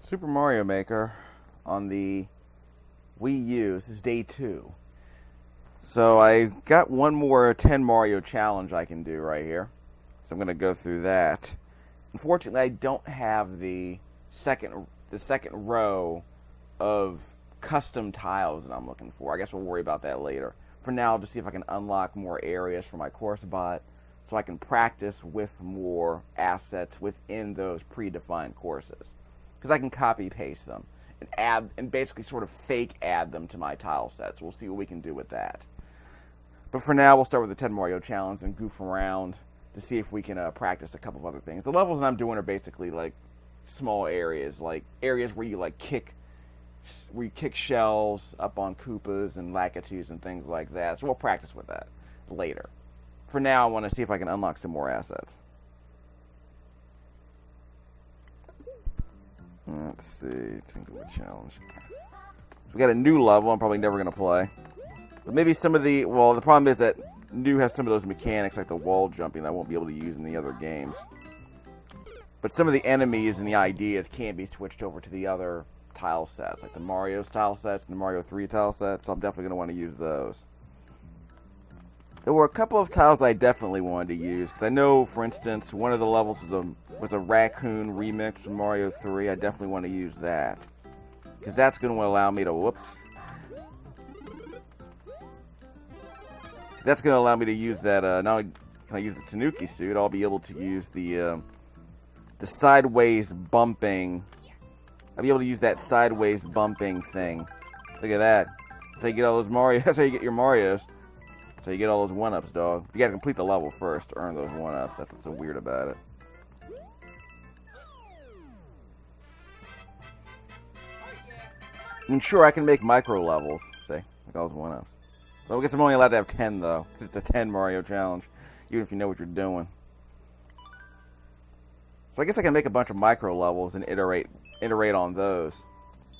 Super Mario Maker on the Wii U. This is day 2. So I got one more 10 Mario challenge I can do right here. So I'm going to go through that. Unfortunately, I don't have the second row of custom tiles that I'm looking for. I guess we'll worry about that later. For now, I'll just see if I can unlock more areas for my course bot so I can practice with more assets within those predefined courses. Because I can copy paste them and add and basically sort of fake add them to my tile sets. We'll see what we can do with that. But for now, we'll start with the 10 Mario challenge and goof around to see if we can practice a couple of other things. The levels that I'm doing are basically like small areas, like areas where you kick shells up on Koopas and Lakitus and things like that. So we'll practice with that later. For now, I want to see if I can unlock some more assets. Let's see. Tingle challenge. So we got a new level I'm probably never going to play. But maybe some of the... Well, the problem is that new has some of those mechanics like the wall jumping that I won't be able to use in the other games. But some of the enemies and the ideas can be switched over to the other tile sets, like the Mario tile sets and the Mario 3 tile sets, so I'm definitely going to want to use those. There were a couple of tiles I definitely wanted to use, because I know, for instance, one of the levels was a raccoon remix from Mario 3. I definitely want to use that, because that's going to allow me to, That's going to allow me to use that, not only can I use the Tanuki suit, I'll be able to use the sideways bumping. I'll be able to use that sideways bumping thing. Look at that. That's how you get all those Mario. That's how you get your Marios. That's how you get all those 1-ups, dog. You gotta complete the level first to earn those 1-ups. That's what's so weird about it. And sure, I can make micro levels. See? Like all those 1-ups. But I guess I'm only allowed to have 10, though. Because it's a 10 Mario challenge. Even if you know what you're doing. So I guess I can make a bunch of micro levels and iterate on those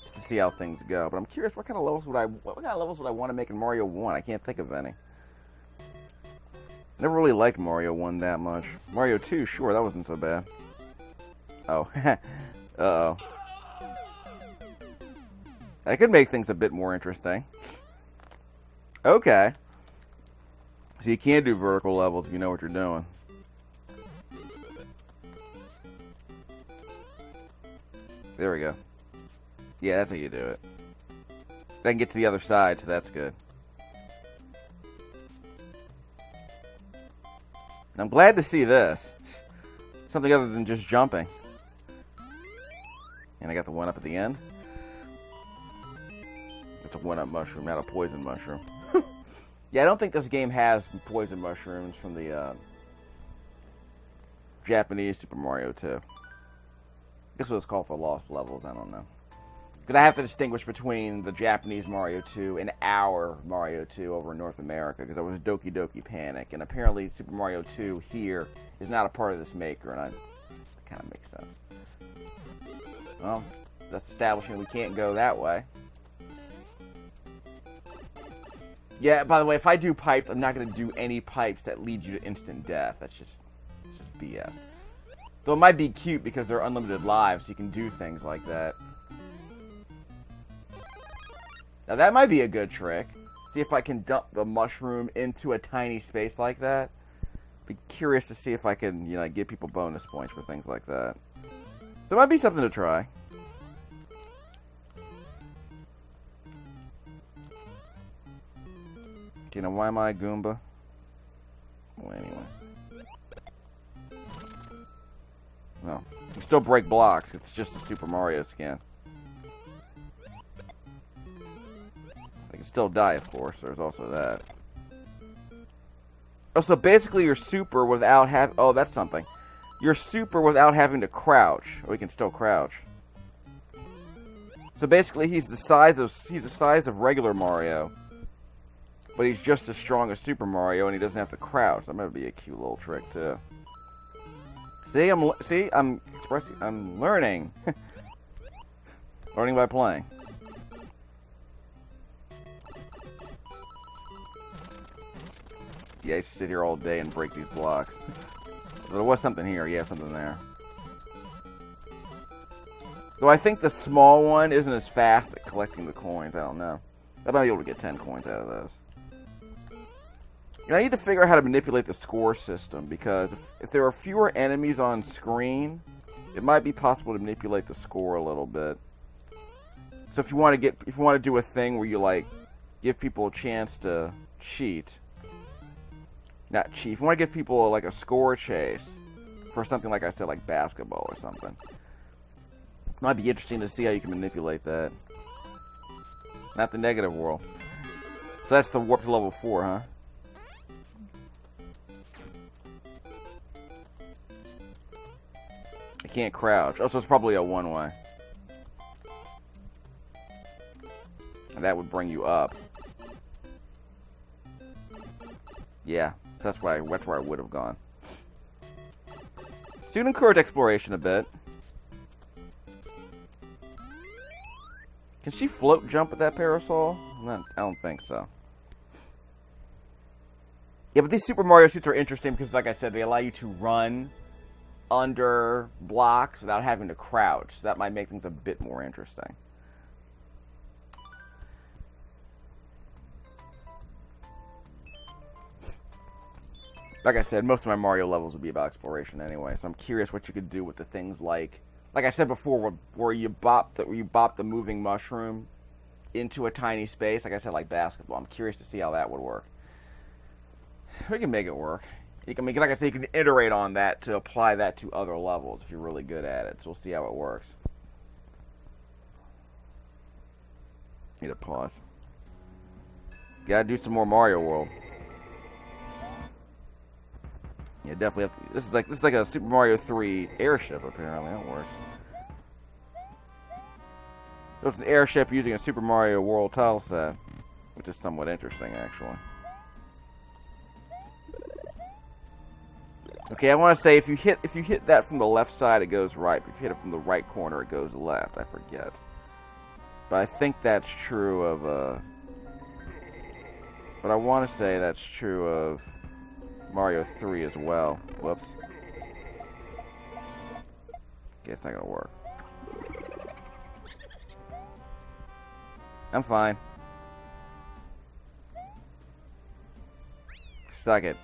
just to see how things go. But I'm curious, what kind of levels would I want to make in Mario 1? I can't think of any. Never really liked Mario 1 that much. Mario 2, sure, that wasn't so bad. Oh, uh-oh. I could make things a bit more interesting. Okay. So you can do vertical levels if you know what you're doing. There we go. Yeah, that's how you do it. I can get to the other side, so that's good. And I'm glad to see this. Something other than just jumping. And I got the 1-up at the end. It's a 1-up mushroom, not a poison mushroom. Yeah, I don't think this game has poison mushrooms from the Japanese Super Mario 2. I guess it was called for lost levels, I don't know. Because I have to distinguish between the Japanese Mario 2 and our Mario 2 over in North America, because there was Doki Doki Panic, and apparently Super Mario 2 here is not a part of this maker, and that kind of makes sense. Well, that's establishing we can't go that way. Yeah, by the way, if I do pipes, I'm not going to do any pipes that lead you to instant death. That's just BS. Though it might be cute because they're unlimited lives, so you can do things like that. Now that might be a good trick. See if I can dump the mushroom into a tiny space like that. Be curious to see if I can, give people bonus points for things like that. So it might be something to try. Why am I a Goomba? Well, anyway. No. You can still break blocks. It's just a Super Mario skin. I can still die, of course. There's also that. Oh, so basically you're super without having... Oh, that's something. You're super without having to crouch. Oh, he can still crouch. So basically he's the size of regular Mario. But he's just as strong as Super Mario, and he doesn't have to crouch. That might be a cute little trick, too. I'm learning. Learning by playing. Yeah, I used to sit here all day and break these blocks. There was something here. Yeah, something there. Though I think the small one isn't as fast at collecting the coins. I don't know. I might be able to get 10 coins out of those. I need to figure out how to manipulate the score system, because if there are fewer enemies on screen, it might be possible to manipulate the score a little bit. So if you want to do a thing where you like give people a chance to cheat, not cheat. If you want to give people like a score chase for something like I said, like basketball or something, it might be interesting to see how you can manipulate that. Not the negative world. So that's the warp to level 4, huh? I can't crouch. Oh, so it's probably a one-way. And that would bring you up. Yeah, that's where I would have gone. So you can encourage exploration a bit. Can she float jump with that parasol? I don't think so. Yeah, but these Super Mario suits are interesting because, like I said, they allow you to run under blocks without having to crouch. So that might make things a bit more interesting. Like I said, most of my Mario levels would be about exploration anyway, so I'm curious what you could do with the things like I said before, where you bop the moving mushroom into a tiny space. Like I said, like basketball. I'm curious to see how that would work. We can make it work. You can make it, like I said, you can iterate on that to apply that to other levels if you're really good at it. So we'll see how it works. Need to pause. Gotta do some more Mario World. Yeah, definitely. This is like a Super Mario 3 airship. Apparently, that works. So it's an airship using a Super Mario World tile set, which is somewhat interesting, actually. Okay, I want to say if you hit that from the left side, it goes right. If you hit it from the right corner, it goes left. I forget, but I think that's true of. But I want to say that's true of Mario 3 as well. Whoops. Okay, it's not gonna work. I'm fine. Suck it.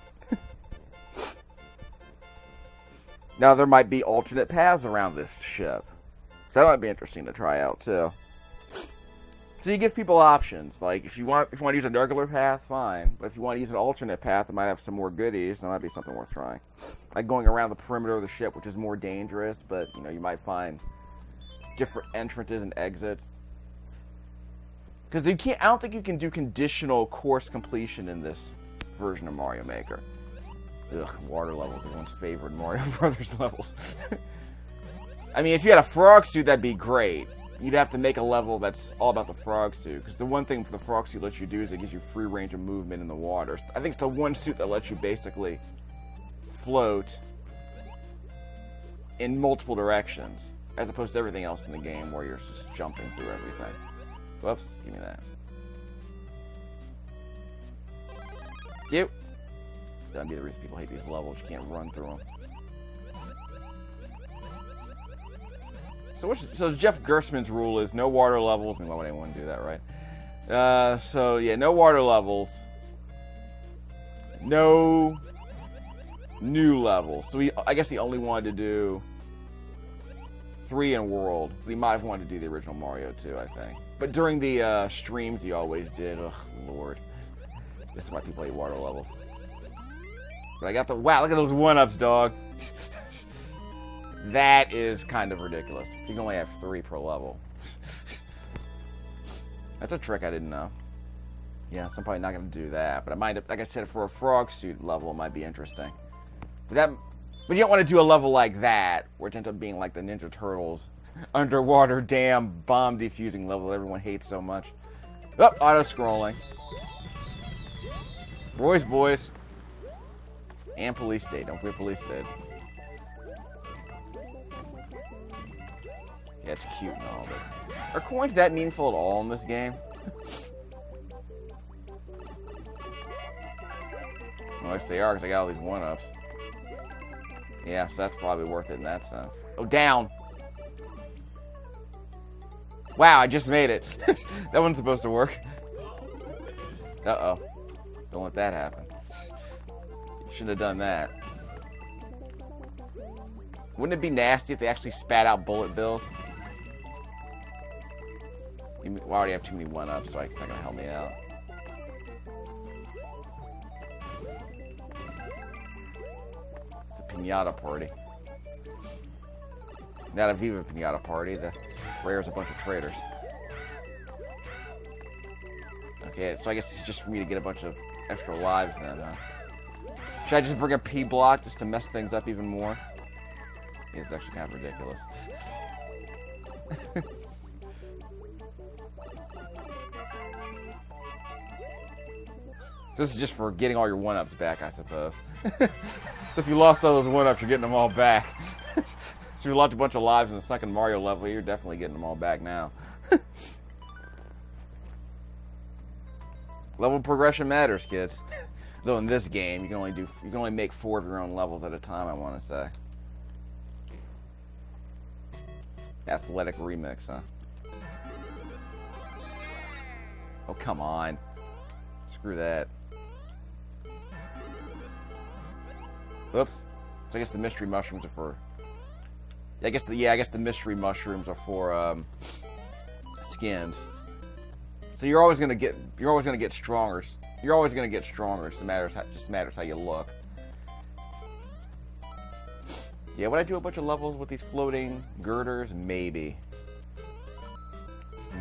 Now there might be alternate paths around this ship, so that might be interesting to try out too. So you give people options. Like if you want to use a regular path, fine. But if you want to use an alternate path that might have some more goodies, that might be something worth trying. Like going around the perimeter of the ship, which is more dangerous, but you might find different entrances and exits. Because I don't think you can do conditional course completion in this version of Mario Maker. Ugh, water levels, everyone's favorite Mario Brothers levels. I mean, if you had a frog suit, that'd be great. You'd have to make a level that's all about the frog suit. Because the one thing the frog suit lets you do is it gives you free range of movement in the water. I think it's the one suit that lets you basically float in multiple directions, as opposed to everything else in the game where you're just jumping through everything. Whoops, give me that. Cute. That'd be the reason people hate these levels. You can't run through them. So Jeff Gerstmann's rule is no water levels. I mean, why would anyone do that, right? So yeah, no water levels. No new levels. So I guess he only wanted to do 3 in World. He might have wanted to do the original Mario too, I think. But during the streams, he always did. Ugh, Lord. This is why people hate water levels. But I got wow, look at those 1-ups, dog. That is kind of ridiculous. You can only have 3 per level. That's a trick I didn't know. Yeah, so I'm probably not going to do that. But I might, like I said, for a frog suit level, it might be interesting. But you don't want to do a level like that, where it ends up being like the Ninja Turtles underwater dam bomb defusing level that everyone hates so much. Oh, auto-scrolling. Boys. And police state. Don't forget police state. Yeah, it's cute and all, but are coins that meaningful at all in this game? Well, yes, they are, because I got all these 1-ups. Yeah, so that's probably worth it in that sense. Oh, down! Wow, I just made it. That wasn't supposed to work. Uh-oh. Don't let that happen. Shouldn't have done that. Wouldn't it be nasty if they actually spat out bullet bills? Well, I already have too many 1-ups, so it's not going to help me out. It's a piñata party. Not a Viva piñata party. The Rare's a bunch of traitors. Okay, so I guess it's just for me to get a bunch of extra lives then, huh? Should I just bring a P block just to mess things up even more? It's actually kind of ridiculous. So this is just for getting all your 1-ups back, I suppose. So if you lost all those 1-ups, you're getting them all back. So if you lost a bunch of lives in the second Mario level, you're definitely getting them all back now. Level progression matters, kids. Though in this game, you can only make 4 of your own levels at a time, I want to say. Athletic remix, huh? Oh, come on. Screw that. Oops. So I guess the mystery mushrooms are for... I guess the mystery mushrooms are for skins. So you're always gonna get stronger. You're always gonna get stronger. It just matters how you look. Yeah, would I do a bunch of levels with these floating girders? Maybe.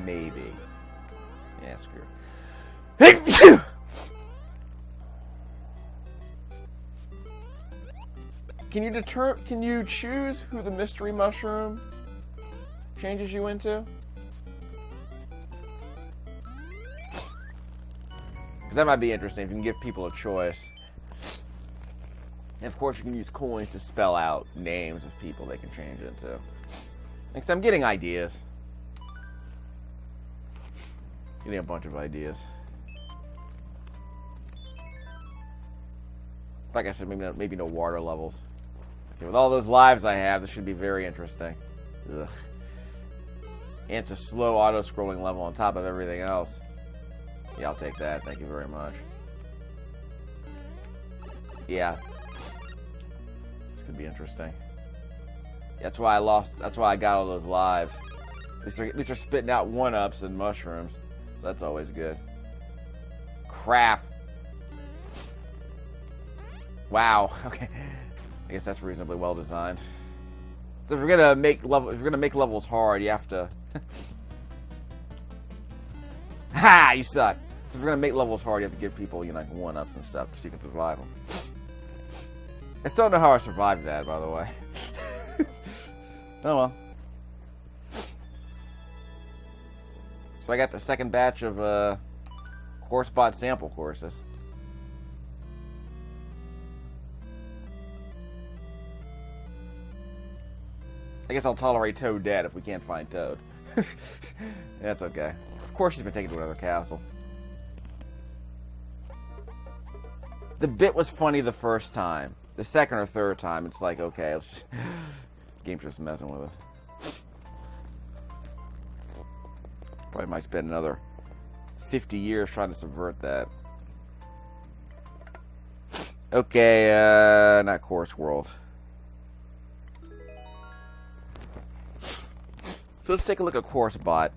Maybe. Yeah, screw it. Can you choose who the mystery mushroom changes you into? Because that might be interesting if you can give people a choice. And of course you can use coins to spell out names of people they can change into. Next, I'm getting ideas. Getting a bunch of ideas. Like I said, maybe no water levels. Okay, with all those lives I have, this should be very interesting. Ugh. And it's a slow auto-scrolling level on top of everything else. Yeah, I'll take that. Thank you very much. Yeah. This could be interesting. That's why I got all those lives. At least they're spitting out 1-ups and mushrooms. So that's always good. Crap. Wow. Okay. I guess that's reasonably well designed. So if you're gonna make levels hard, you have to. Ha! You suck. So if you're gonna make levels hard, you have to give people, like 1-ups and stuff, so you can survive them. I still don't know how I survived that, by the way. Oh well. So I got the second batch of course bot sample courses. I guess I'll tolerate Toad dead if we can't find Toad. That's okay. Of course she's been taken to another castle. The bit was funny the first time. The second or third time, it's like, okay, let's just... Game's just messing with us. Probably might spend another 50 years trying to subvert that. Okay, not Course World. So let's take a look at Course Bot.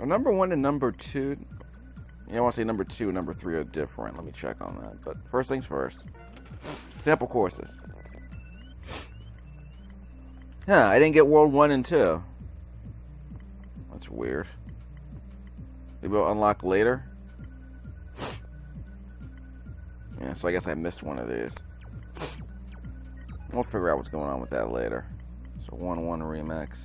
Number 1 and number 2. I want to say number 2 and number 3 are different. Let me check on that. But first things first. Sample courses. Huh, I didn't get World 1 and 2. That's weird. Maybe we'll unlock later. Yeah, so I guess I missed one of these. We'll figure out what's going on with that later. So 1-1 remix.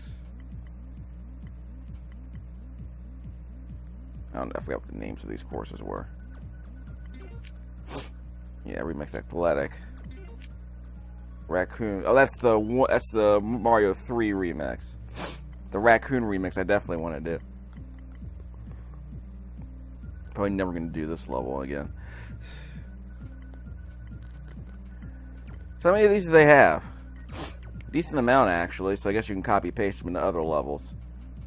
I forgot what the names of these courses were. Yeah, remix athletic. Raccoon. Oh, that's the Mario 3 remix. The Raccoon remix I definitely want to do. Probably never going to do this level again. So how many of these do they have? Decent amount, actually, so I guess you can copy-paste them into other levels.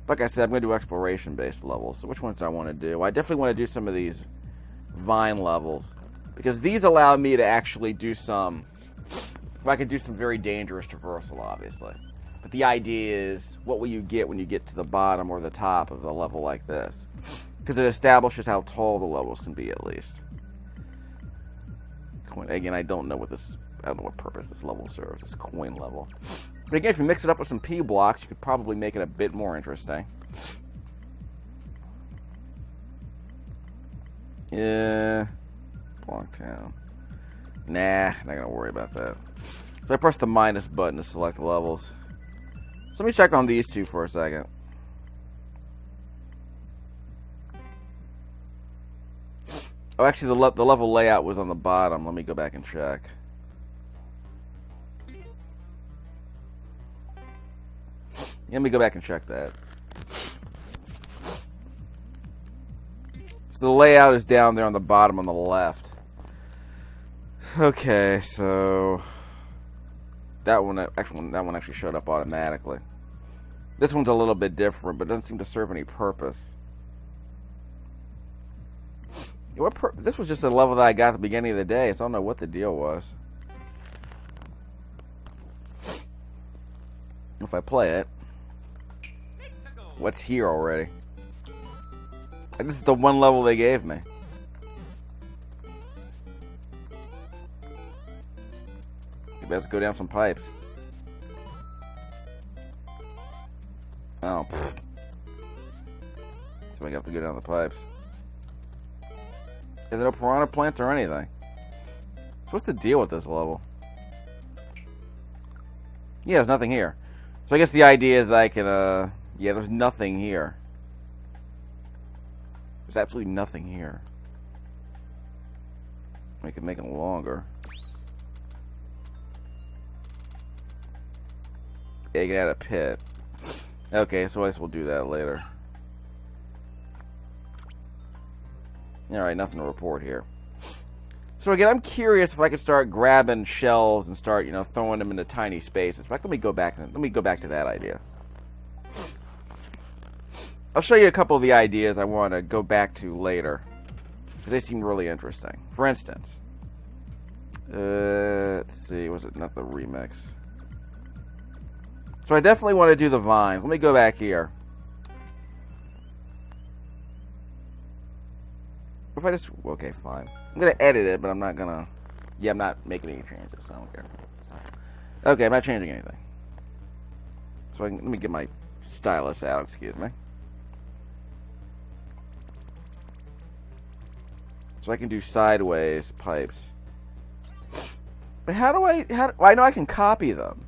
Like I said, I'm going to do exploration-based levels. So which ones do I want to do? I definitely want to do some of these vine levels, because these allow me to actually do some... Well, I could do some very dangerous traversal, obviously. But the idea is, what will you get when you get to the bottom or the top of a level like this? Because it establishes how tall the levels can be, at least. Again, I don't know what purpose this level serves. This coin level. But again, if you mix it up with some P blocks, you could probably make it a bit more interesting. Yeah. Blocktown. Nah, not gonna worry about that. So I press the minus button to select the levels. So let me check on these two for a second. Oh, actually, the level layout was on the bottom. Let me go back and check. Let me go back and check that. So the layout is down there on the bottom on the left. Okay, so that one actually showed up automatically. This one's a little bit different, but doesn't seem to serve any purpose. This was just a level that I got at the beginning of the day, so I don't know what the deal was. If I play it, what's here already? Like, this is the one level they gave me. You best go down some pipes. Oh, pfft. So I have to go down the pipes. Is there no piranha plants or anything? So what's the deal with this level? Yeah, there's nothing here. So I guess the idea is I can, yeah, there's nothing here. There's absolutely nothing here. We can make it longer. Yeah, you can add a pit. Okay, so I guess we'll do that later. Alright, nothing to report here. So again, I'm curious if I could start grabbing shells and start, throwing them into tiny spaces. In fact, let me go back to that idea. I'll show you a couple of the ideas I want to go back to later, because they seem really interesting. For instance, let's see, was it not the remix? So I definitely want to do the vines. Let me go back here. If I just... Okay, fine. I'm going to edit it, but I'm not going to... Yeah, I'm not making any changes, so I don't care. Okay, I'm not changing anything. So let me get my stylus out, excuse me. So I can do sideways pipes. But how do I... I know I can copy them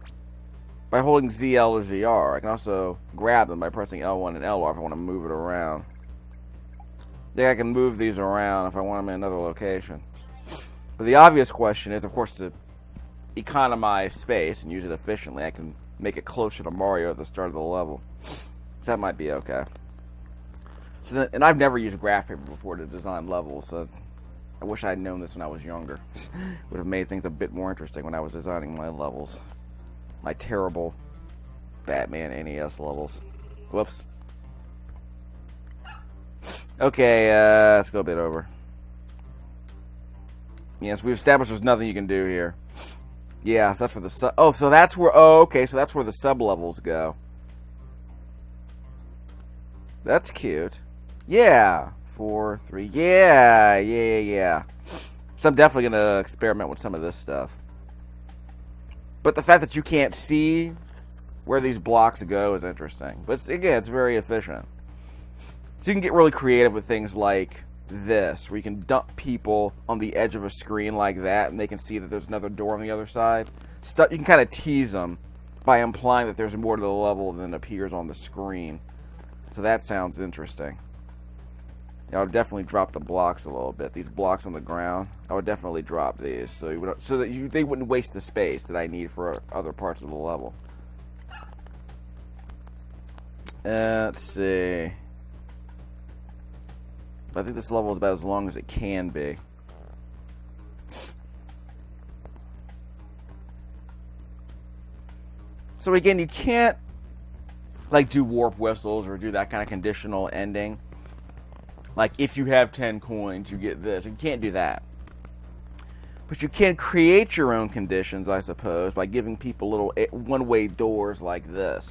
by holding ZL or ZR. I can also grab them by pressing L1 and LR if I want to move it around. I think I can move these around if I want them in another location. But the obvious question is, of course, to economize space and use it efficiently, I can make it closer to Mario at the start of the level. So that might be okay. So and I've never used graph paper before to design levels, so I wish I had known this when I was younger. Would have made things a bit more interesting when I was designing my levels. My terrible Batman NES levels. Whoops. Okay, let's go a bit over. Yes, we've established there's nothing you can do here. Yeah, so that's for the so that's where... Oh, okay, so that's where the sub-levels go. That's cute. Yeah. 4, 3. Yeah. So I'm definitely going to experiment with some of this stuff. But the fact that you can't see where these blocks go is interesting. But again, it's very efficient. So you can get really creative with things like this, where you can dump people on the edge of a screen like that, and they can see that there's another door on the other side. You can kind of tease them by implying that there's more to the level than appears on the screen. So that sounds interesting. I would definitely drop the blocks a little bit. These blocks on the ground, I would definitely drop these so that they wouldn't waste the space that I need for other parts of the level. Let's see. I think this level is about as long as it can be. So again, you can't like do warp whistles or do that kind of conditional ending. Like, if you have 10 coins, you get this. You can't do that. But you can create your own conditions, I suppose, by giving people little one-way doors like this,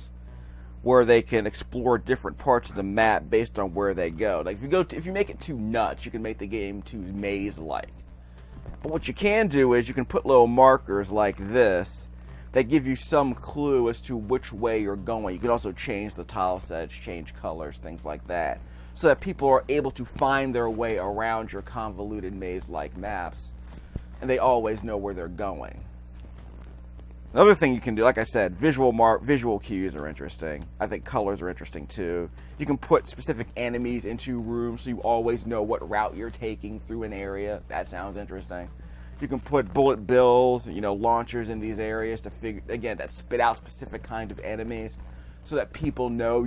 where they can explore different parts of the map based on where they go. Like, if you make it too nuts, you can make the game too maze-like. But what you can do is you can put little markers like this that give you some clue as to which way you're going. You can also change the tile sets, change colors, things like that, so that people are able to find their way around your convoluted maze-like maps, and they always know where they're going. Another thing you can do, like I said, visual cues are interesting. I think colors are interesting too. You can put specific enemies into rooms so you always know what route you're taking through an area. That sounds interesting. You can put bullet bills, launchers in these areas to that spit out specific kind of enemies, so that people know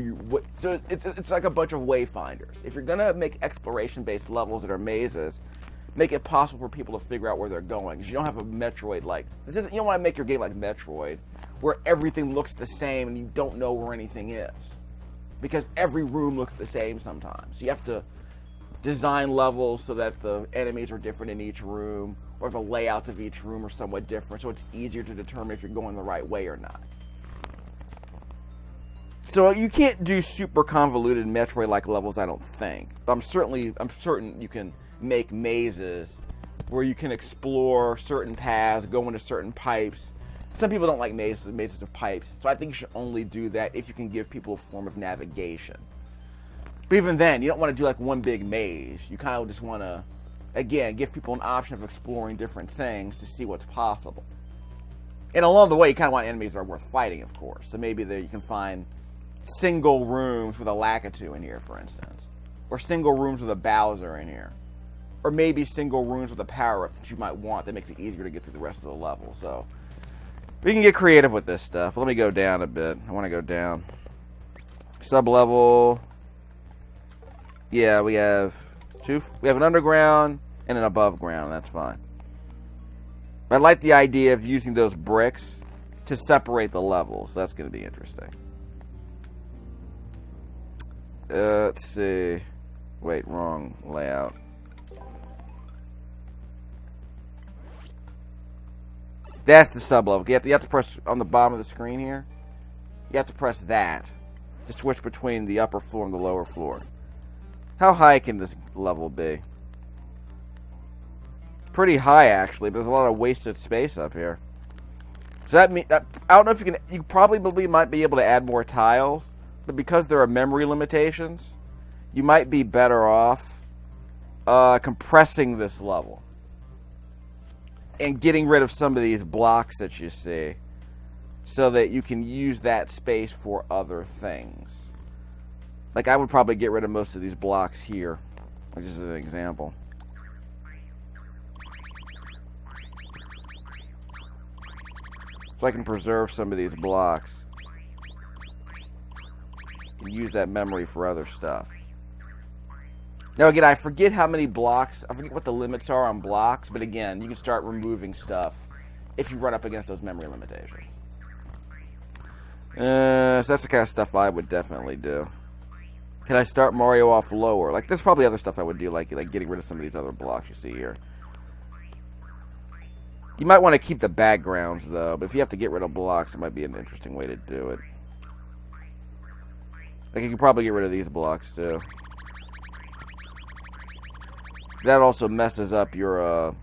so it's like a bunch of wayfinders. If you're gonna make exploration-based levels that are mazes, make it possible for people to figure out where they're going. Because you don't have a Metroid you don't want to make your game like Metroid, where everything looks the same and you don't know where anything is, because every room looks the same sometimes. You have to design levels so that the enemies are different in each room, or the layouts of each room are somewhat different, so it's easier to determine if you're going the right way or not. So you can't do super convoluted Metroid-like levels, I don't think. But I'm certain you can make mazes where you can explore certain paths, go into certain pipes. Some people don't like mazes of pipes, so I think you should only do that if you can give people a form of navigation. But even then, you don't want to do like one big maze. You kind of just want to, again, give people an option of exploring different things to see what's possible. And along the way, you kind of want enemies that are worth fighting, of course. So maybe you can find single rooms with a Lakitu in here, for instance. Or single rooms with a Bowser in here. Or maybe single rooms with a power-up that you might want that makes it easier to get through the rest of the level. So we can get creative with this stuff. Let me go down a bit. I want to go down. Sub-level. Yeah, we have an underground and an above ground. That's fine. I like the idea of using those bricks to separate the levels. So that's going to be interesting. Let's see. Wait, wrong layout. That's the sub-level. You have to press on the bottom of the screen here. You have to press that to switch between the upper floor and the lower floor. How high can this level be? Pretty high, actually, but there's a lot of wasted space up here. Does that mean that, I don't know if you probably might be able to add more tiles, but because there are memory limitations, you might be better off compressing this level and getting rid of some of these blocks that you see, so that you can use that space for other things. Like, I would probably get rid of most of these blocks here, just as an example. So I can preserve some of these blocks and use that memory for other stuff. Now again, I forget how many blocks, I forget what the limits are on blocks, but again, you can start removing stuff if you run up against those memory limitations. So that's the kind of stuff I would definitely do. Can I start Mario off lower? Like, there's probably other stuff I would do, like getting rid of some of these other blocks you see here. You might want to keep the backgrounds, though, but if you have to get rid of blocks, it might be an interesting way to do it. Like, you can probably get rid of these blocks, too. That also messes up your,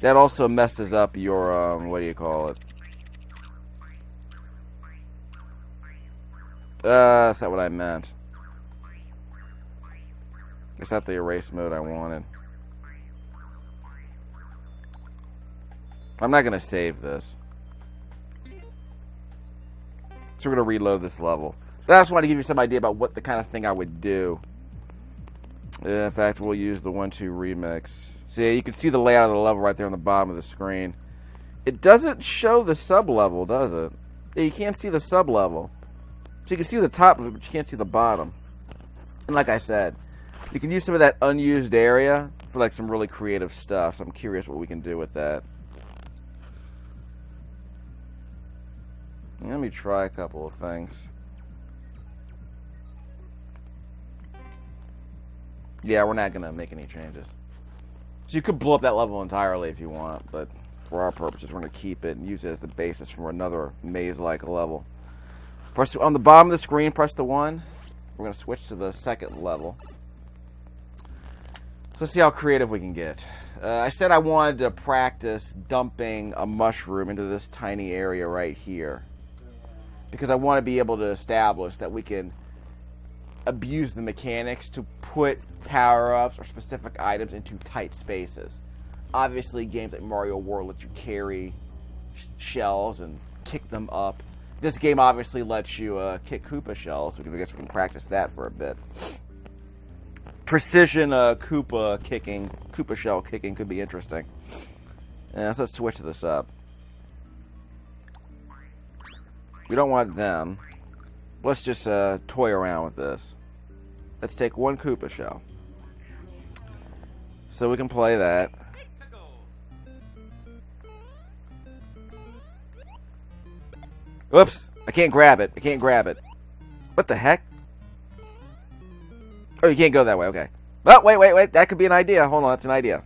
That also messes up your, what do you call it? That's not what I meant. It's not the erase mode I wanted. I'm not going to save this. So we're going to reload this level. But I just want to give you some idea about what the kind of thing I would do. In fact, we'll use the 1-2 remix. See, you can see the layout of the level right there on the bottom of the screen. It doesn't show the sub-level, does it? Yeah, you can't see the sub-level. So you can see the top of it, but you can't see the bottom. And like I said, you can use some of that unused area for like some really creative stuff. So I'm curious what we can do with that. Let me try a couple of things. Yeah, we're not going to make any changes. So you could blow up that level entirely if you want, but for our purposes, we're going to keep it and use it as the basis for another maze-like level. Press on the bottom of the screen, press the 1. We're going to switch to the second level. So let's see how creative we can get. I said I wanted to practice dumping a mushroom into this tiny area right here, because I want to be able to establish that we can abuse the mechanics to put power-ups or specific items into tight spaces. Obviously, games like Mario World let you carry shells and kick them up. This game obviously lets you kick Koopa shells, so I guess we can practice that for a bit. Precision Koopa shell kicking could be interesting. So let's switch this up. We don't want them. Let's just toy around with this. Let's take one Koopa shell. So we can play that. Whoops! I can't grab it. I can't grab it. What the heck? Oh, you can't go that way. Okay. Oh, wait. That could be an idea. Hold on, that's an idea.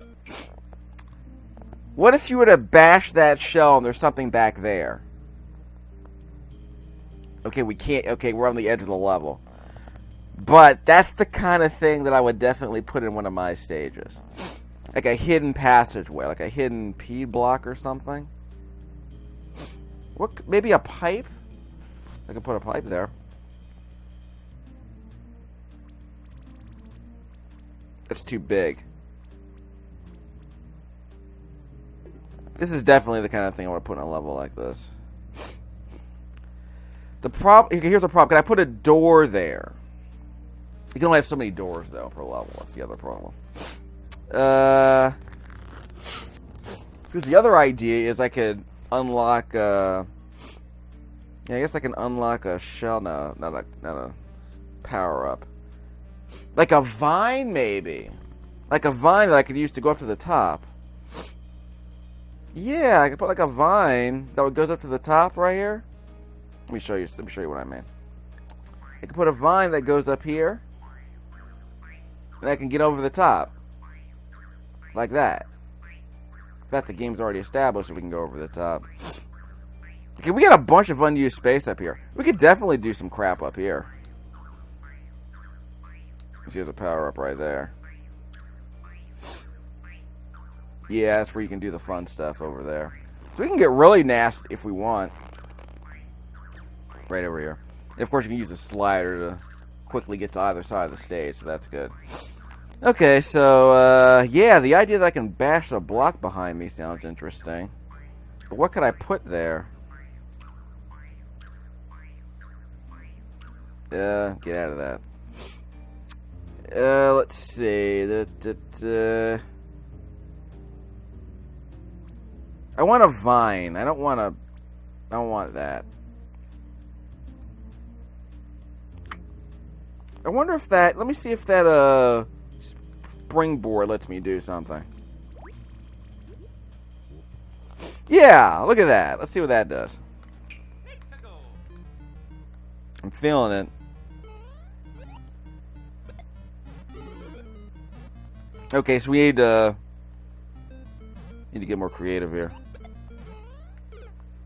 What if you were to bash that shell and there's something back there? Okay, we can't. Okay, we're on the edge of the level. But that's the kind of thing that I would definitely put in one of my stages. Like a hidden passageway, like a hidden P block or something. What? Maybe a pipe? I could put a pipe there. It's too big. This is definitely the kind of thing I want to put in a level like this. Here's a problem. Can I put a door there? You can only have so many doors, though, per level. That's the other problem. Because the other idea is I could unlock yeah, I guess I can unlock a shell. No, not a power-up. Like a vine, maybe. Like a vine that I could use to go up to the top. Yeah, I could put like a vine that goes up to the top right here. Let me show you what I mean. I can put a vine that goes up here, and I can get over the top. Like that. In fact, the game's already established so we can go over the top. Okay, we got a bunch of unused space up here. We could definitely do some crap up here. Here's a power-up right there. Yeah, that's where you can do the fun stuff over there. So we can get really nasty if we want. Right over here. And of course, you can use a slider to quickly get to either side of the stage, so that's good. Okay, so, yeah, the idea that I can bash a block behind me sounds interesting. But what could I put there? Get out of that. Let's see. I want a vine. I don't want that. I wonder if that... Let me see if that, springboard lets me do something. Yeah, look at that. Let's see what that does. I'm feeling it. Okay, so we need to get more creative here.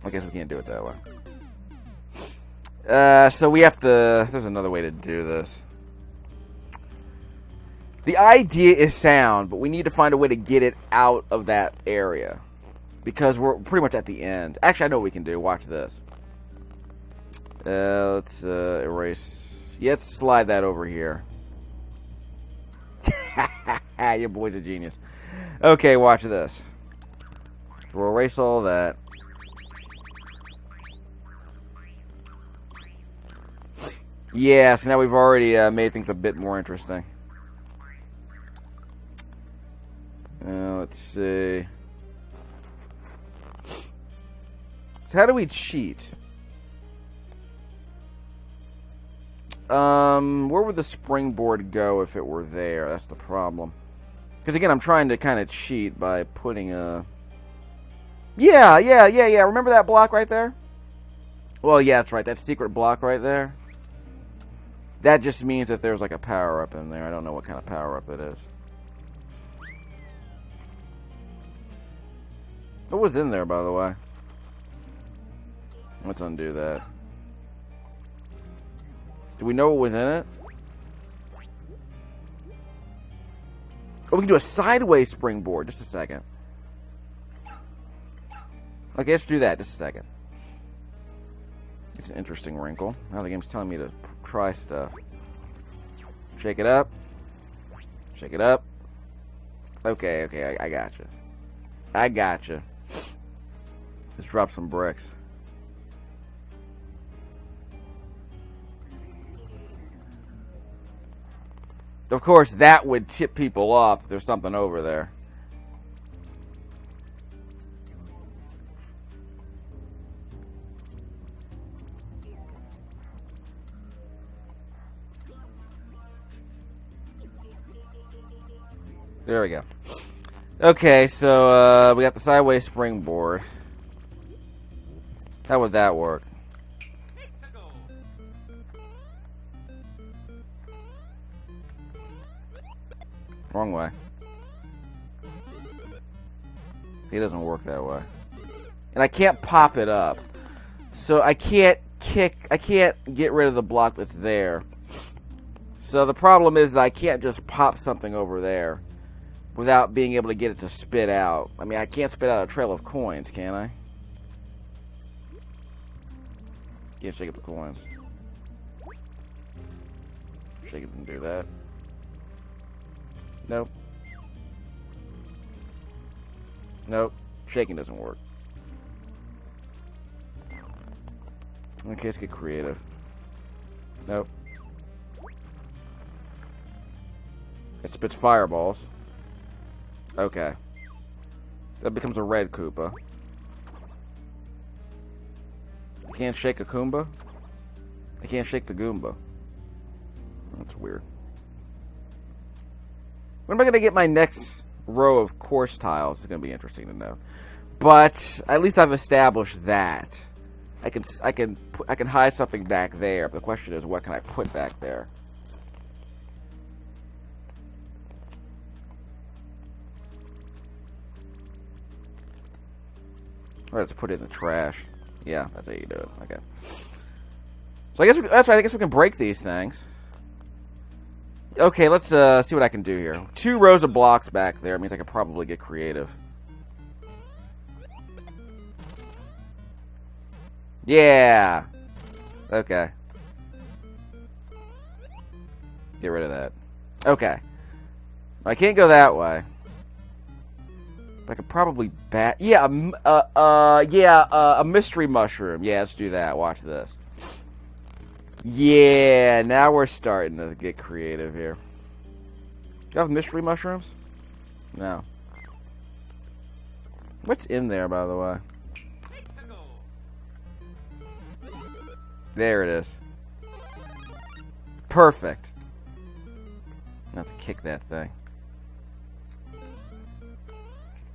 I guess we can't do it that way. So we have to... There's another way to do this. The idea is sound, but we need to find a way to get it out of that area. Because we're pretty much at the end. Actually, I know what we can do. Watch this. Let's erase... Yeah, let's slide that over here. Your boy's a genius. Okay, watch this. We'll erase all that. Yeah, so now we've already made things a bit more interesting. Let's see. So how do we cheat? Where would the springboard go if it were there? That's the problem. Because again, I'm trying to kind of cheat by putting a... Yeah. Remember that block right there? Well, yeah, that's right. That secret block right there. That just means that there's like a power-up in there. I don't know what kind of power-up it is. What was in there, by the way? Let's undo that. Do we know what was in it? Oh, we can do a sideways springboard. Just a second. Okay, let's do that. Just a second. It's an interesting wrinkle. Now the game's telling me to try stuff. Shake it up. Shake it up. Okay, okay, I gotcha. I gotcha. Let's drop some bricks. Of course, that would tip people off if there's something over there. There we go. Okay, so we got the sideways springboard. How would that work? Wrong way. It doesn't work that way. And I can't pop it up. So I can't get rid of the block that's there. So the problem is that I can't just pop something over there without being able to get it to spit out. I mean, I can't spit out a trail of coins, can I? Can't shake up the coins. Shake it and do that. Nope. Nope. Shaking doesn't work. Okay, let's get creative. Nope. It spits fireballs. Okay. That becomes a red Koopa. I can't shake a Goomba? I can't shake the Goomba. That's weird. When am I going to get my next row of course tiles? It's going to be interesting to know. But at least I've established that. I can hide something back there. But the question is, what can I put back there? Or let's put it in the trash. Yeah, that's how you do it. Okay. So I guess that's right. I guess we can break these things. Okay, let's see what I can do here. 2 rows of blocks back there means I could probably get creative. Yeah. Okay. Get rid of that. Okay. I can't go that way. But I could probably yeah, a mystery mushroom. Yeah, let's do that. Watch this. Yeah, now we're starting to get creative here. Do you have mystery mushrooms? No. What's in there, by the way? There it is. Perfect. I have to kick that thing.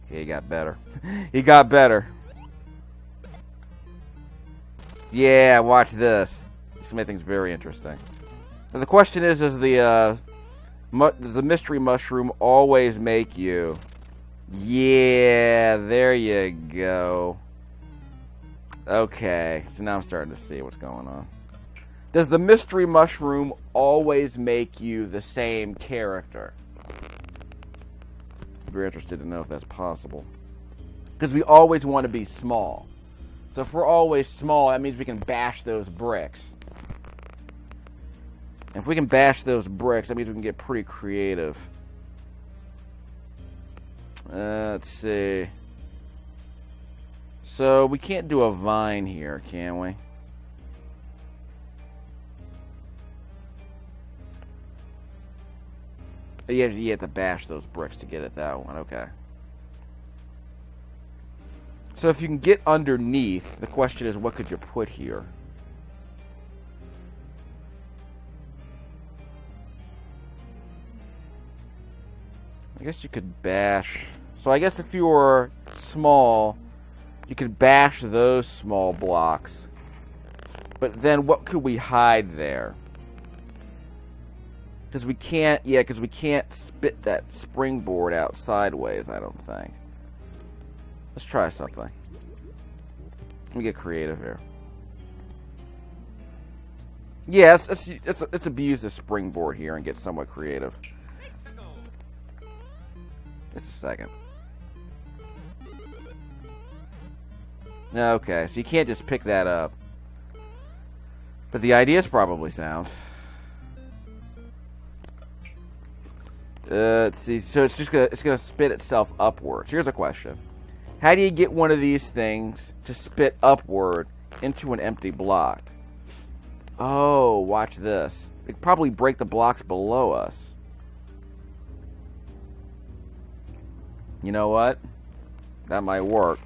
Yeah, he got better. He got better. Yeah, watch this. This makes things very interesting. Now the question is, does the mystery mushroom always make you? Yeah, there you go. Okay, so now I'm starting to see what's going on. Does the mystery mushroom always make you the same character? I'm very interested to know if that's possible. Because we always want to be small. So if we're always small, that means we can bash those bricks. And if we can bash those bricks, that means we can get pretty creative. Let's see. So we can't do a vine here, can we? You have to bash those bricks to get at that one. Okay. So if you can get underneath, the question is, what could you put here? I guess you could bash. So I guess if you were small, you could bash those small blocks But then what could we hide there? Because we can't, because we can't spit that springboard out sideways, I don't think. Let's try something. Let me get creative here. Yes, let's abuse the springboard here and get somewhat creative. Just a second. Okay, so you can't just pick that up. But the idea is probably sound. Let's see. So it's gonna spit itself upwards. Here's a question: how do you get one of these things to spit upward into an empty block? Oh, watch this. It could probably break the blocks below us. You know what? That might work.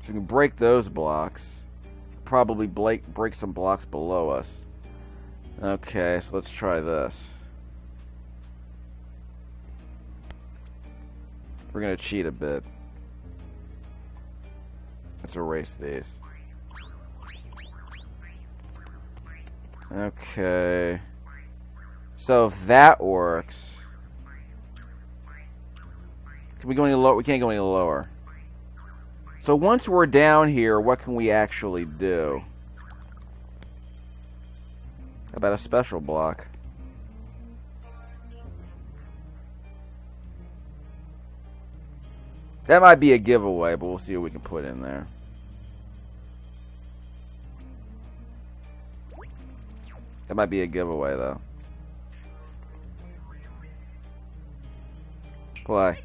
So we can break those blocks. Probably break some blocks below us. Okay, so let's try this. We're gonna cheat a bit. Let's erase these. Okay. So if that works, can we go any lower? We can't go any lower. So once we're down here, what can we actually do? How about a special block? That might be a giveaway, but we'll see what we can put in there. That might be a giveaway, though. Play.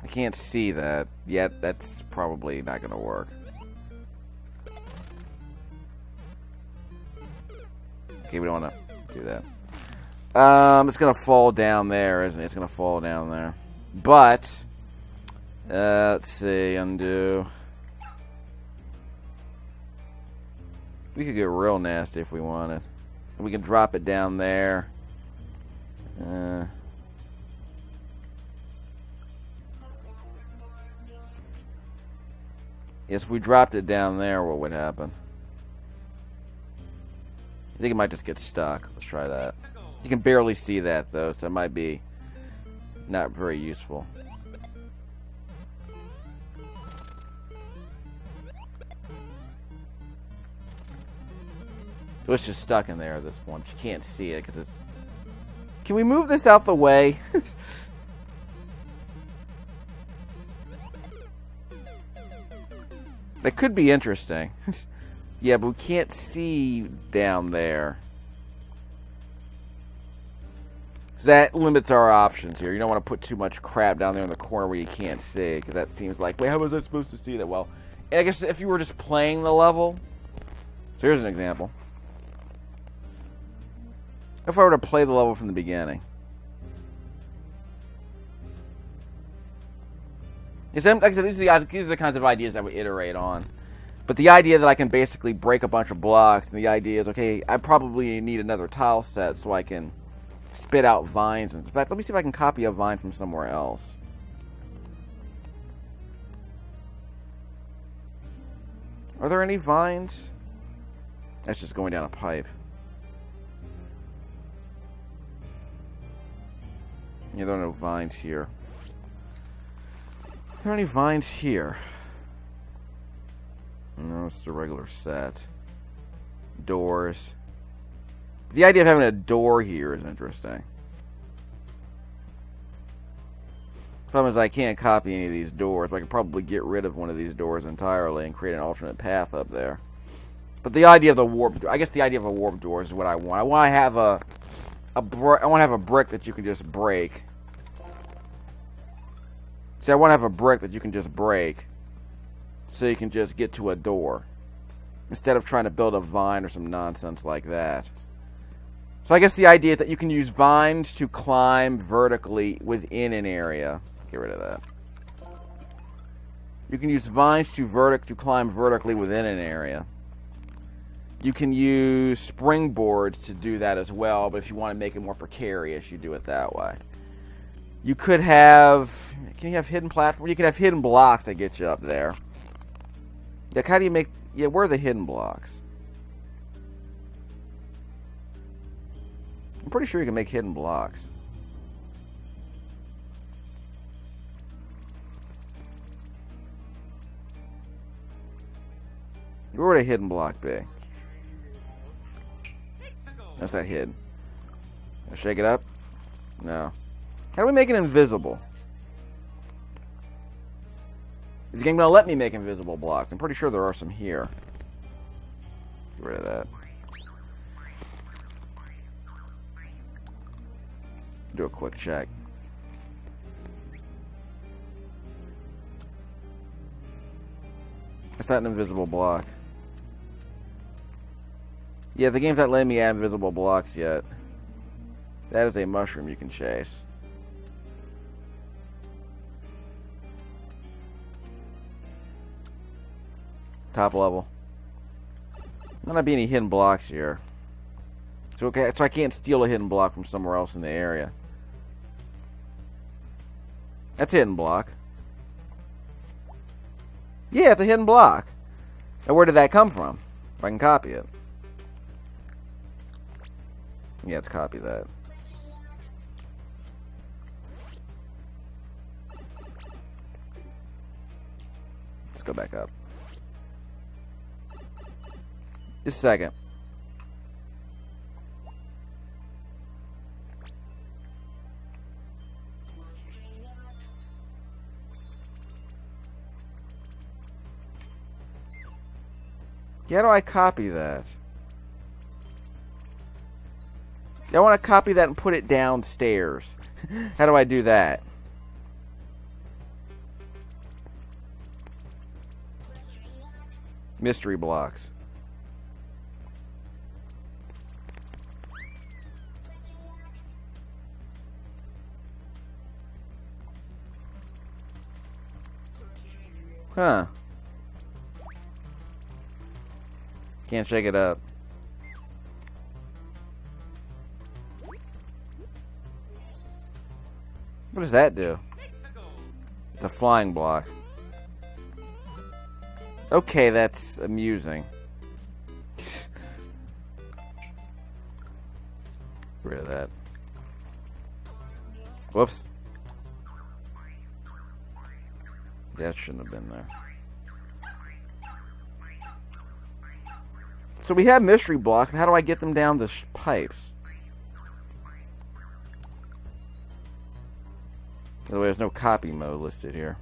I can't see that yet. That's probably not going to work. Okay, we don't want to do that. It's going to fall down there, isn't it? It's going to fall down there. But, let's see, undo. We could get real nasty if we wanted. We can drop it down there. Yes, if we dropped it down there, what would happen? I think it might just get stuck. Let's try that. You can barely see that, though, so it might be not very useful. So it's just stuck in there at this point. You can't see it because it's... Can we move this out the way? That could be interesting. Yeah, but we can't see down there. So that limits our options here. You don't want to put too much crap down there in the corner where you can't see, because that seems like, wait, how was I supposed to see that? Well, I guess if you were just playing the level... So here's an example. If I were to play the level from the beginning. Like I said, these are the kinds of ideas I would iterate on. But the idea that I can basically break a bunch of blocks, and the idea is, okay, I probably need another tile set so I can spit out vines. In fact, let me see if I can copy a vine from somewhere else. Are there any vines? That's just going down a pipe. Yeah, there are no vines here. Are there any vines here? No, it's a regular set. Doors. The idea of having a door here is interesting. The problem is I can't copy any of these doors, but I could probably get rid of one of these doors entirely and create an alternate path up there. But the idea of the warp door, I guess the idea of a warp door is what I want. I want to have I want to have a brick that you can just break. See, I want to have a brick that you can just break, so you can just get to a door, instead of trying to build a vine or some nonsense like that. So I guess the idea is that you can use vines to climb vertically within an area. Get rid of that. You can use vines to climb vertically within an area. You can use springboards to do that as well, but if you want to make it more precarious, you do it that way. You could have... Can you have hidden platform? You could have hidden blocks that get you up there. Like, how do you make... Yeah, where are the hidden blocks? I'm pretty sure you can make hidden blocks. Where would a hidden block be? That's that hid. Shake it up? No. How do we make it invisible? Is the game going to let me make invisible blocks? I'm pretty sure there are some here. Get rid of that. Do a quick check. It's not an invisible block. Yeah, the game's not letting me add invisible blocks yet. That is a mushroom you can chase. Top level. Might not be any hidden blocks here. So, okay, so I can't steal a hidden block from somewhere else in the area. That's a hidden block. Yeah, it's a hidden block. And where did that come from? If I can copy it. Yeah, let's copy that. Let's go back up. Just a second. How do I copy that? I want to copy that and put it downstairs. How do I do that? Mystery blocks. Huh. Can't shake it up. What does that do? It's a flying block. Okay, that's amusing. Get rid of that. Whoops. That shouldn't have been there. So we have mystery blocks, and how do I get them down the pipes? By the way, there's no copy mode listed here.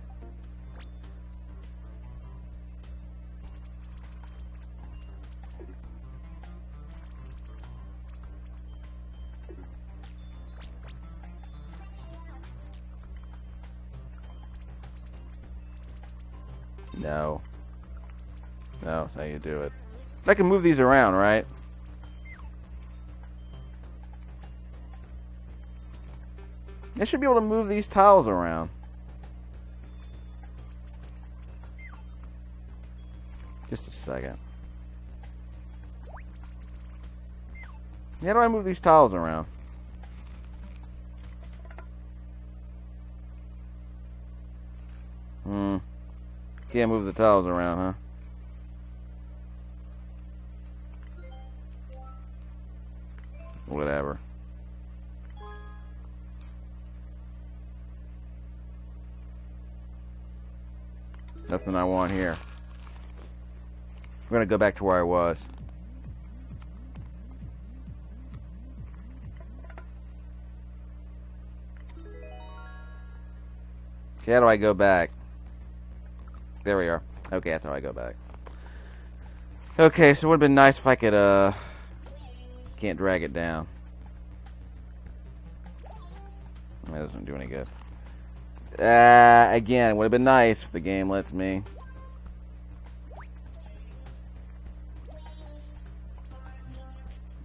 No. No, that's how you do it. I can move these around, right? I should be able to move these tiles around. Just a second. How do I move these tiles around? Can't move the tiles around, huh? Whatever. Nothing I want here. I'm gonna go back to where I was. Okay, how do I go back? There we are. Okay, that's how I go back. Okay, so it would have been nice if I could, can't drag it down. That doesn't do any good. Again, it would have been nice if the game lets me.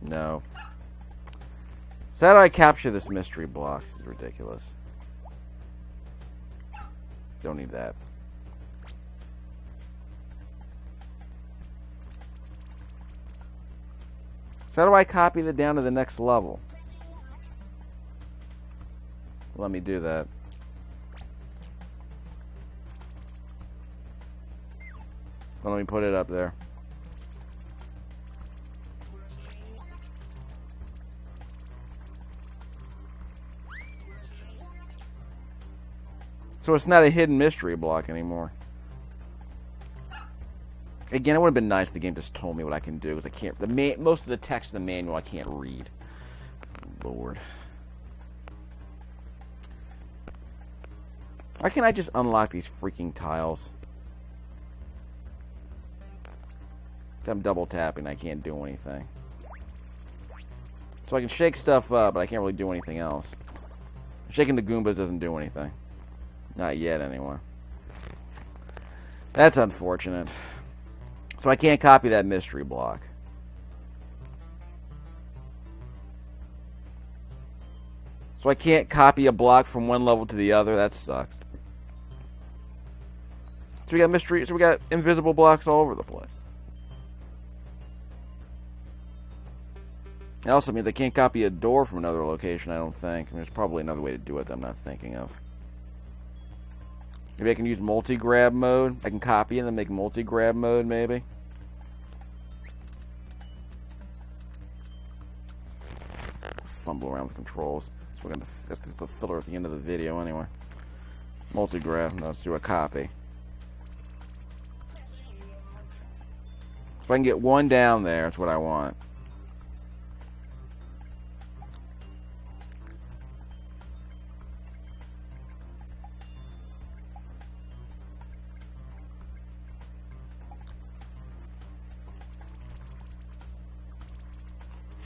No. So how do I capture this mystery block? This is ridiculous. Don't need that. So how do I copy that down to the next level? let me do that. Well, let me put it up there. So it's not a hidden mystery block anymore. Again, it would have been nice if the game just told me what I can do, because I can't. Most of the text in the manual I can't read. Lord. Why can't I just unlock these freaking tiles? I'm double tapping, I can't do anything. So I can shake stuff up, but I can't really do anything else. Shaking the Goombas doesn't do anything. Not yet, anyway. That's unfortunate. So I can't copy that mystery block. So I can't copy a block from one level to the other. That sucks. So we got mystery. So we got invisible blocks all over the place. It also means I can't copy a door from another location, I don't think. There's probably another way to do it that I'm not thinking of. Maybe I can use multi-grab mode. I can copy and then make multi-grab mode, maybe. Fumble around with controls. That's just the filler at the end of the video, anyway. Multi-grab. Let's do a copy. If I can get one down there, that's what I want.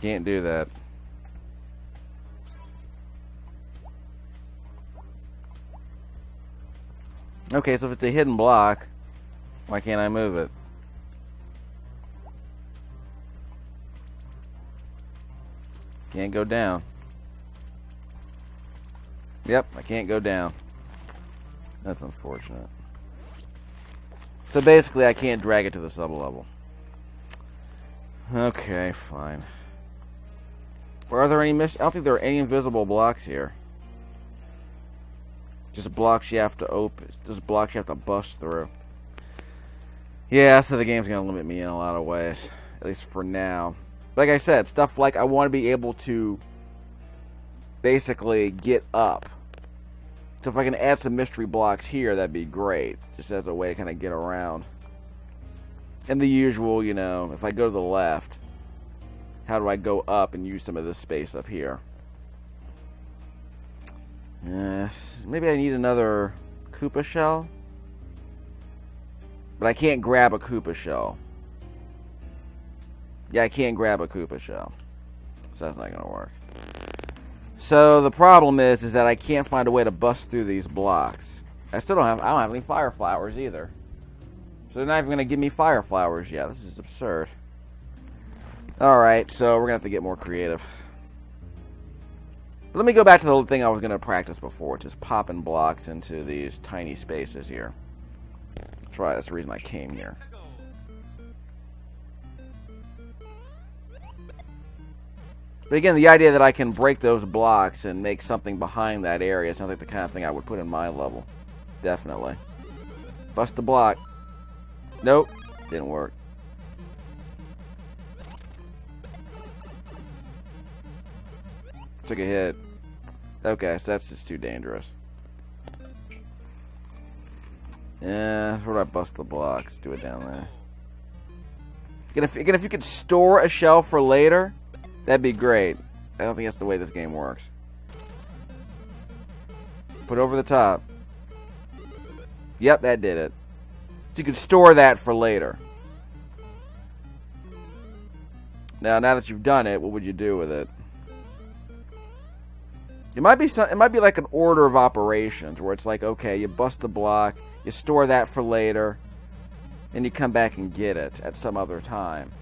Can't do that. Okay, so if it's a hidden block, why can't I move it? Can't go down. Yep, I can't go down. That's unfortunate. So basically, I can't drag it to the sub-level. Okay, fine. Are there any I don't think there are any invisible blocks here. Just blocks you have to open. Just blocks you have to bust through. Yeah, so the game's gonna limit me in a lot of ways. At least for now. Like I said, stuff like I want to be able to basically get up. So if I can add some mystery blocks here, that'd be great. Just as a way to kind of get around. And the usual, you know, if I go to the left, how do I go up and use some of this space up here? Yes, maybe I need another Koopa shell. But I can't grab a Koopa shell. Yeah, I can't grab a Koopa shell. So that's not going to work. So the problem is that I can't find a way to bust through these blocks. I don't have any fire flowers either. So they're not even going to give me fire flowers yet. This is absurd. Alright, so we're going to have to get more creative. But let me go back to the thing I was going to practice before, which is popping blocks into these tiny spaces here. That's right, that's the reason I came here. But again, the idea that I can break those blocks and make something behind that area sounds like the kind of thing I would put in my level. Definitely. Bust the block. Nope, didn't work. Took a hit. Okay, so that's just too dangerous. Yeah, where do I bust the blocks? Do it down there. Again, if you could store a shell for later, that'd be great. I don't think that's the way this game works. Put it over the top. Yep, that did it. So you could store that for later. Now that you've done it, what would you do with it? It might be like an order of operations where it's like, okay, you bust the block, you store that for later, and you come back and get it at some other time.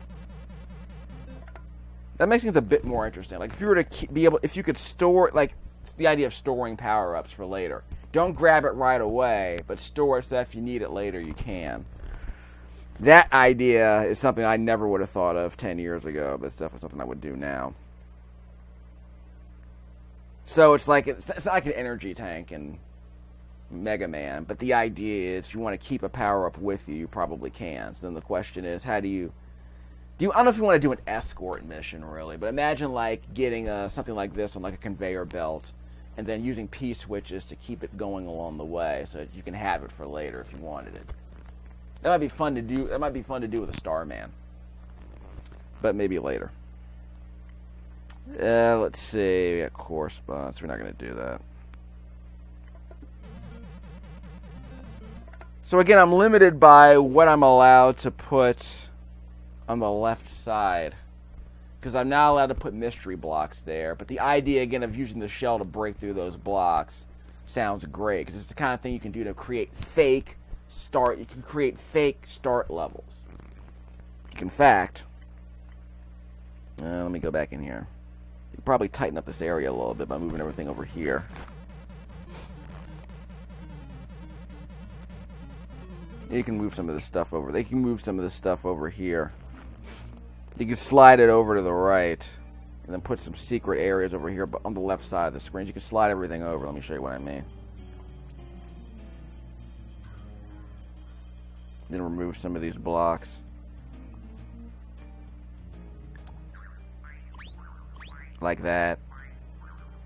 That makes things a bit more interesting. Like if you were to if you could store, like it's the idea of storing power-ups for later. Don't grab it right away, but store it so that if you need it later, you can. That idea is something I never would have thought of 10 years ago, but it's definitely something I would do now. So it's like an energy tank in Mega Man, but the idea is if you want to keep a power-up with you, you probably can. So then the question is, how do you... I don't know if you want to do an escort mission, really, but imagine like getting something like this on like a conveyor belt and then using P-switches to keep it going along the way so that you can have it for later if you wanted it. That might be fun to do. That might be fun to do with a Starman, but maybe later. Let's see. We got correspondence. We're not going to do that. So again, I'm limited by what I'm allowed to put on the left side, because I'm not allowed to put mystery blocks there. But the idea, again, of using the shell to break through those blocks sounds great, because it's the kind of thing you can do to create fake start. You can create fake start levels. In fact, let me go back in here. You can probably tighten up this area a little bit by moving everything over here. You can move some of this stuff over. They can move some of this stuff over here. You can slide it over to the right, and then put some secret areas over here on the left side of the screen. You can slide everything over. Let me show you what I mean. Then remove some of these blocks. Like that.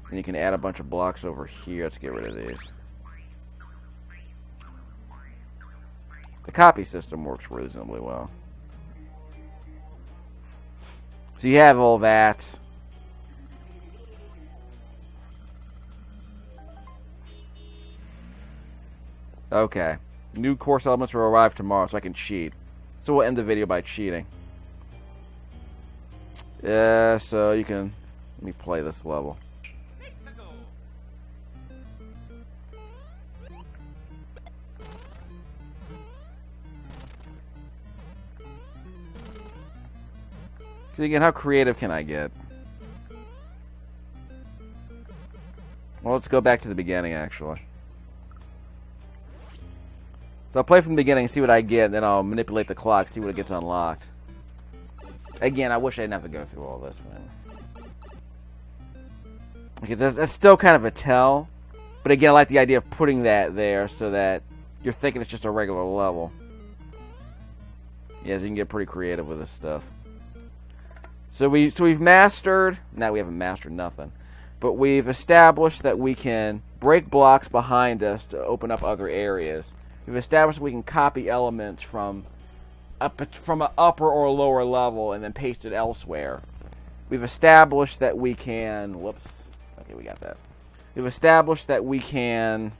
And you can add a bunch of blocks over here. Let's get rid of these. The copy system works reasonably well. So you have all that. Okay. New course elements will arrive tomorrow, so I can cheat. So we'll end the video by cheating. Yeah, so you can... Let me play this level. So again, how creative can I get? Well, let's go back to the beginning, actually. So I'll play from the beginning, see what I get, and then I'll manipulate the clock, see what it gets unlocked. Again, I wish I didn't have to go through all this, man. Because that's still kind of a tell. But again, I like the idea of putting that there so that you're thinking it's just a regular level. Yeah, so you can get pretty creative with this stuff. So we've mastered... Now we haven't mastered nothing. But we've established that we can break blocks behind us to open up other areas. We've established that we can copy elements from an upper or lower level and then paste it elsewhere. We've established that we can... Whoops. Okay, we got that. We've established that we can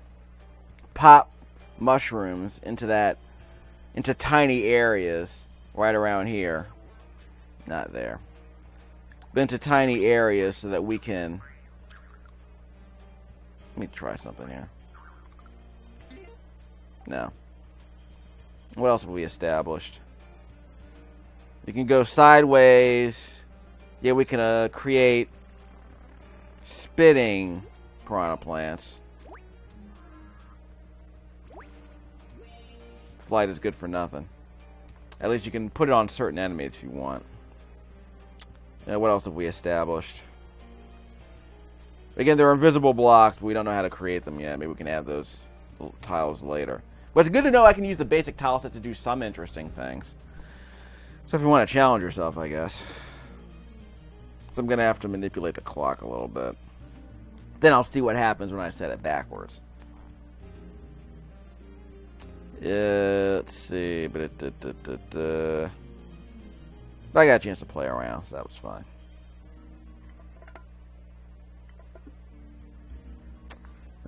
pop mushrooms into tiny areas right around here. Not there. But into tiny areas so that we can... Let me try something here. No. What else have we established? We can go sideways. Yeah, we can create spitting piranha plants. Flight is good for nothing. At least you can put it on certain enemies if you want. What else have we established? Again, there are invisible blocks, but we don't know how to create them yet. Maybe we can add those tiles later. But it's good to know I can use the basic tile set to do some interesting things. So if you want to challenge yourself, I guess. So I'm going to have to manipulate the clock a little bit. Then I'll see what happens when I set it backwards. Let's see. But I got a chance to play around, so that was fine.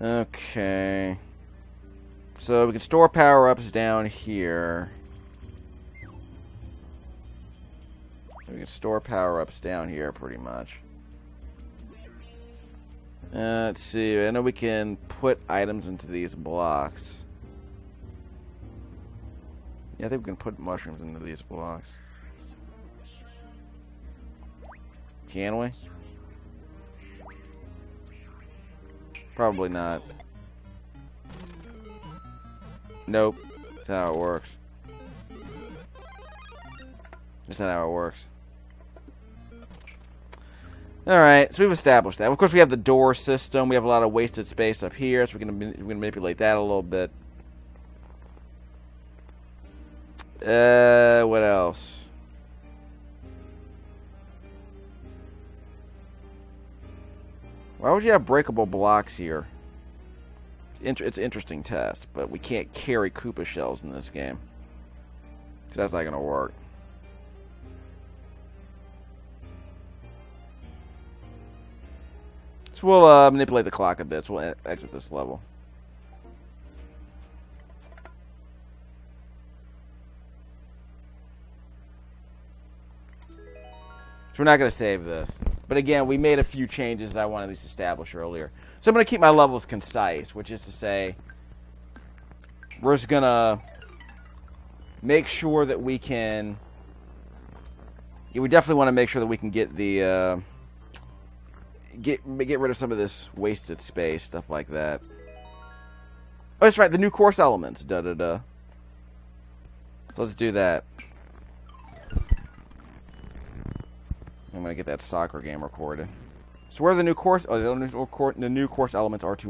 Okay. So we can store power-ups down here. We can store power-ups down here, pretty much. Let's see. I know we can put items into these blocks. Yeah, I think we can put mushrooms into these blocks. Can we? Probably not. Nope. That's not how it works. That's not how it works. Alright, so we've established that. Of course, we have the door system. We have a lot of wasted space up here, so we're going to manipulate that a little bit. What else? Why would you have breakable blocks here? It's an interesting test, but we can't carry Koopa shells in this game. So that's not going to work. So we'll manipulate the clock a bit, so we'll exit this level. So we're not going to save this. But again, we made a few changes I wanted to establish earlier. So I'm going to keep my levels concise, which is to say, we're just going to make sure that we can... Yeah, we definitely want to make sure that we can get the... Get rid of some of this wasted space, stuff like that. Oh, that's right, the new course elements. So let's do that. I'm gonna get that soccer game recorded. So where are the new course? Oh, the new course elements are to